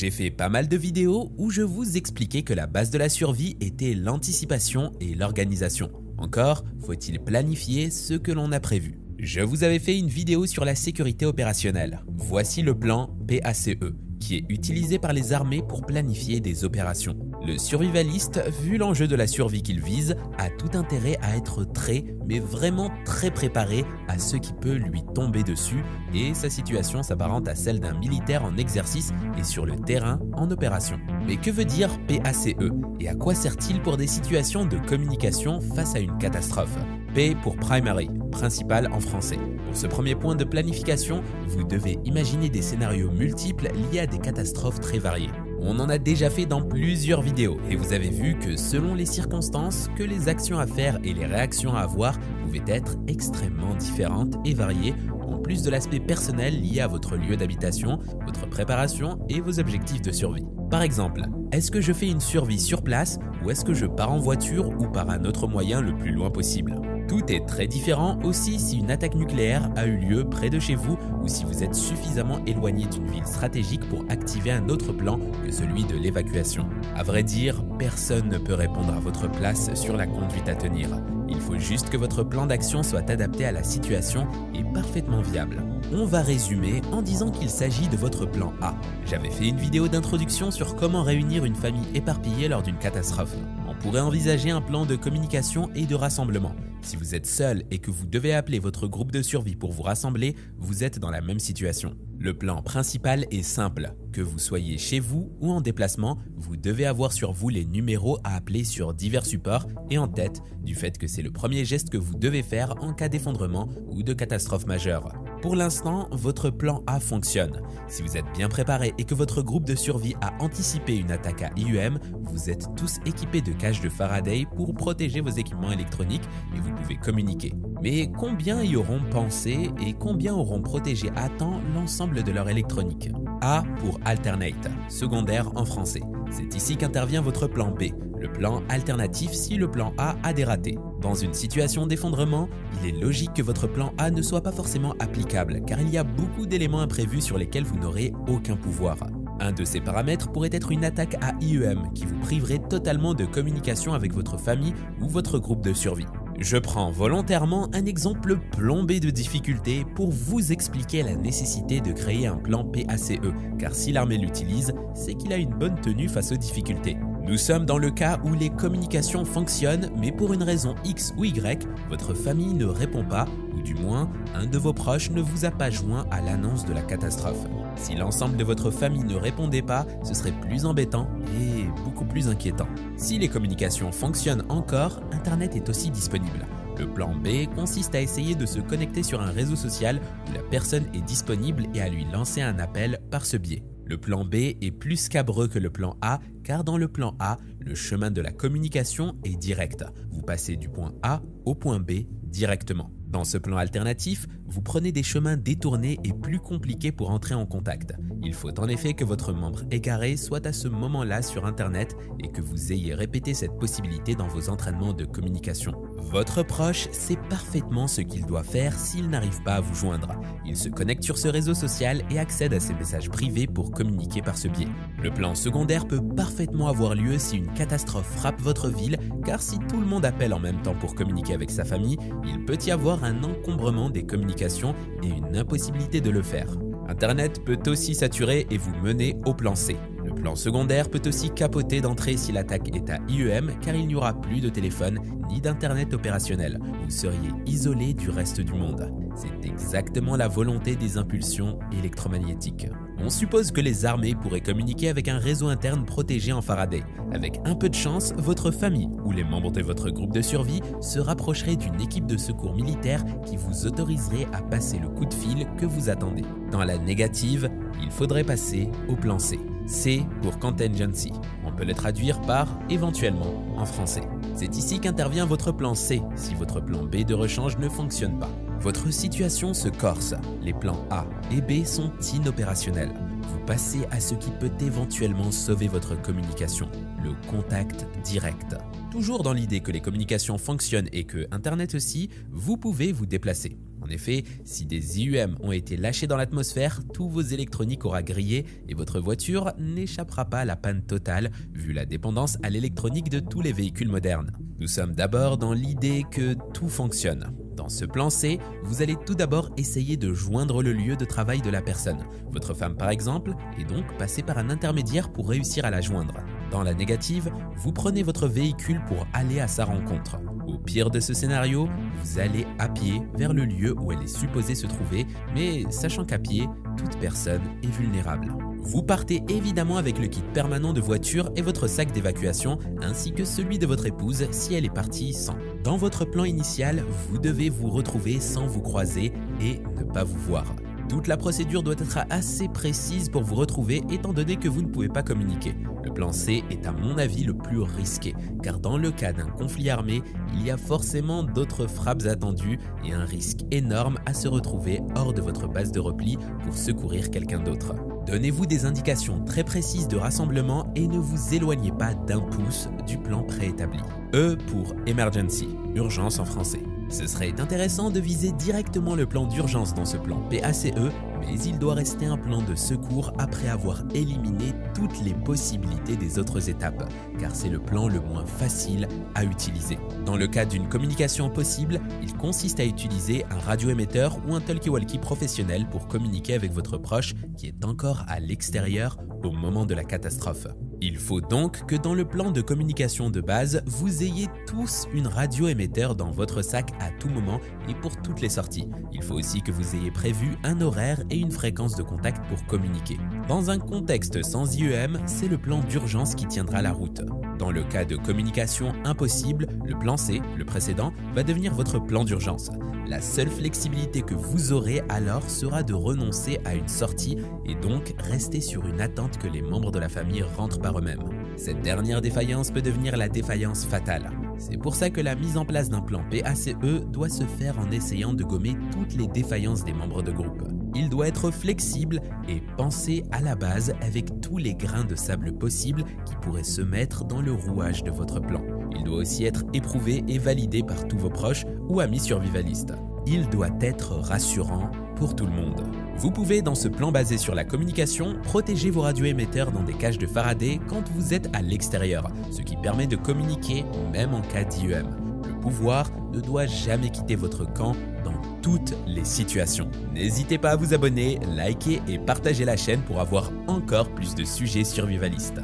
J'ai fait pas mal de vidéos où je vous expliquais que la base de la survie était l'anticipation et l'organisation. Encore, faut-il planifier ce que l'on a prévu. Je vous avais fait une vidéo sur la sécurité opérationnelle. Voici le plan PACE, qui est utilisé par les armées pour planifier des opérations. Le survivaliste, vu l'enjeu de la survie qu'il vise, a tout intérêt à être mais vraiment très préparé à ce qui peut lui tomber dessus, et sa situation s'apparente à celle d'un militaire en exercice et sur le terrain en opération. Mais que veut dire PACE et à quoi sert-il pour des situations de communication face à une catastrophe? P pour primary, principal en français. Pour ce premier point de planification, vous devez imaginer des scénarios multiples liés à des catastrophes très variées. On en a déjà fait dans plusieurs vidéos et vous avez vu que selon les circonstances, que les actions à faire et les réactions à avoir pouvaient être extrêmement différentes et variées, en plus de l'aspect personnel lié à votre lieu d'habitation, votre préparation et vos objectifs de survie. Par exemple, est-ce que je fais une survie sur place ou est-ce que je pars en voiture ou par un autre moyen le plus loin possible? Tout est très différent aussi si une attaque nucléaire a eu lieu près de chez vous ou si vous êtes suffisamment éloigné d'une ville stratégique pour activer un autre plan que celui de l'évacuation. À vrai dire, personne ne peut répondre à votre place sur la conduite à tenir. Il faut juste que votre plan d'action soit adapté à la situation et parfaitement viable. On va résumer en disant qu'il s'agit de votre plan A. J'avais fait une vidéo d'introduction sur comment réunir une famille éparpillée lors d'une catastrophe. On pourrait envisager un plan de communication et de rassemblement. Si vous êtes seul et que vous devez appeler votre groupe de survie pour vous rassembler, vous êtes dans la même situation. Le plan principal est simple. Que vous soyez chez vous ou en déplacement, vous devez avoir sur vous les numéros à appeler sur divers supports et en tête du fait que c'est le premier geste que vous devez faire en cas d'effondrement ou de catastrophe majeure. Pour l'instant, votre plan A fonctionne. Si vous êtes bien préparé et que votre groupe de survie a anticipé une attaque à IEM, vous êtes tous équipés de cages de Faraday pour protéger vos équipements électroniques et vous pouvez communiquer. Mais combien y auront pensé et combien auront protégé à temps l'ensemble de leur électronique? A pour alternate, secondaire en français. C'est ici qu'intervient votre plan B, le plan alternatif si le plan A a des ratés. Dans une situation d'effondrement, il est logique que votre plan A ne soit pas forcément applicable car il y a beaucoup d'éléments imprévus sur lesquels vous n'aurez aucun pouvoir. Un de ces paramètres pourrait être une attaque à IEM qui vous priverait totalement de communication avec votre famille ou votre groupe de survie. Je prends volontairement un exemple plombé de difficultés pour vous expliquer la nécessité de créer un plan PACE, car si l'armée l'utilise, c'est qu'il a une bonne tenue face aux difficultés. Nous sommes dans le cas où les communications fonctionnent, mais pour une raison X ou Y, votre famille ne répond pas, ou du moins, un de vos proches ne vous a pas joint à l'annonce de la catastrophe. Si l'ensemble de votre famille ne répondait pas, ce serait plus embêtant et beaucoup plus inquiétant. Si les communications fonctionnent encore, Internet est aussi disponible. Le plan B consiste à essayer de se connecter sur un réseau social où la personne est disponible et à lui lancer un appel par ce biais. Le plan B est plus scabreux que le plan A car dans le plan A, le chemin de la communication est direct. Vous passez du point A au point B directement. Dans ce plan alternatif, vous prenez des chemins détournés et plus compliqués pour entrer en contact. Il faut en effet que votre membre égaré soit à ce moment-là sur Internet et que vous ayez répété cette possibilité dans vos entraînements de communication. Votre proche sait parfaitement ce qu'il doit faire s'il n'arrive pas à vous joindre. Il se connecte sur ce réseau social et accède à ses messages privés pour communiquer par ce biais. Le plan secondaire peut parfaitement avoir lieu si une catastrophe frappe votre ville, car si tout le monde appelle en même temps pour communiquer avec sa famille, il peut y avoir un encombrement des communications et une impossibilité de le faire. Internet peut aussi saturer et vous mener au plan C. Le plan secondaire peut aussi capoter d'entrée si l'attaque est à IEM car il n'y aura plus de téléphone ni d'internet opérationnel. Vous seriez isolé du reste du monde. C'est exactement la volonté des impulsions électromagnétiques. On suppose que les armées pourraient communiquer avec un réseau interne protégé en Faraday. Avec un peu de chance, votre famille ou les membres de votre groupe de survie se rapprocheraient d'une équipe de secours militaire qui vous autoriserait à passer le coup de fil que vous attendez. Dans la négative, il faudrait passer au plan C. C pour contingency. On peut le traduire par éventuellement en français. C'est ici qu'intervient votre plan C si votre plan B de rechange ne fonctionne pas. Votre situation se corse. Les plans A et B sont inopérationnels. Vous passez à ce qui peut éventuellement sauver votre communication, le contact direct. Toujours dans l'idée que les communications fonctionnent et que Internet aussi, vous pouvez vous déplacer. En effet, si des IUM ont été lâchés dans l'atmosphère, tous vos électroniques aura grillé et votre voiture n'échappera pas à la panne totale vu la dépendance à l'électronique de tous les véhicules modernes. Nous sommes d'abord dans l'idée que tout fonctionne. Dans ce plan C, vous allez tout d'abord essayer de joindre le lieu de travail de la personne, votre femme par exemple, et donc passer par un intermédiaire pour réussir à la joindre. Dans la négative, vous prenez votre véhicule pour aller à sa rencontre. Au pire de ce scénario, vous allez à pied vers le lieu où elle est supposée se trouver, mais sachant qu'à pied, toute personne est vulnérable. Vous partez évidemment avec le kit permanent de voiture et votre sac d'évacuation, ainsi que celui de votre épouse si elle est partie sans. Dans votre plan initial, vous devez vous retrouver sans vous croiser et ne pas vous voir. Toute la procédure doit être assez précise pour vous retrouver étant donné que vous ne pouvez pas communiquer. Le plan C est à mon avis le plus risqué, car dans le cas d'un conflit armé, il y a forcément d'autres frappes attendues et un risque énorme à se retrouver hors de votre base de repli pour secourir quelqu'un d'autre. Donnez-vous des indications très précises de rassemblement et ne vous éloignez pas d'un pouce du plan préétabli. E pour Emergency, urgence en français. Ce serait intéressant de viser directement le plan d'urgence dans ce plan PACE, mais il doit rester un plan de secours après avoir éliminé toutes les possibilités des autres étapes, car c'est le plan le moins facile à utiliser. Dans le cas d'une communication possible, il consiste à utiliser un radioémetteur ou un talkie-walkie professionnel pour communiquer avec votre proche qui est encore à l'extérieur au moment de la catastrophe. Il faut donc que dans le plan de communication de base, vous ayez tous une radioémetteur dans votre sac à tout moment et pour toutes les sorties. Il faut aussi que vous ayez prévu un horaire et une fréquence de contact pour communiquer. Dans un contexte sans IEM, c'est le plan d'urgence qui tiendra la route. Dans le cas de communication impossible, le plan C, le précédent, va devenir votre plan d'urgence. La seule flexibilité que vous aurez alors sera de renoncer à une sortie et donc rester sur une attente que les membres de la famille rentrent par eux-mêmes. Cette dernière défaillance peut devenir la défaillance fatale. C'est pour ça que la mise en place d'un plan PACE doit se faire en essayant de gommer toutes les défaillances des membres de groupe. Il doit être flexible et pensé à la base avec tous les grains de sable possibles qui pourraient se mettre dans le rouage de votre plan. Il doit aussi être éprouvé et validé par tous vos proches ou amis survivalistes. Il doit être rassurant pour tout le monde. Vous pouvez, dans ce plan basé sur la communication, protéger vos radioémetteurs dans des cages de Faraday quand vous êtes à l'extérieur, ce qui permet de communiquer même en cas d'IEM. Le pouvoir ne doit jamais quitter votre camp dans toutes les situations. N'hésitez pas à vous abonner, liker et partager la chaîne pour avoir encore plus de sujets survivalistes.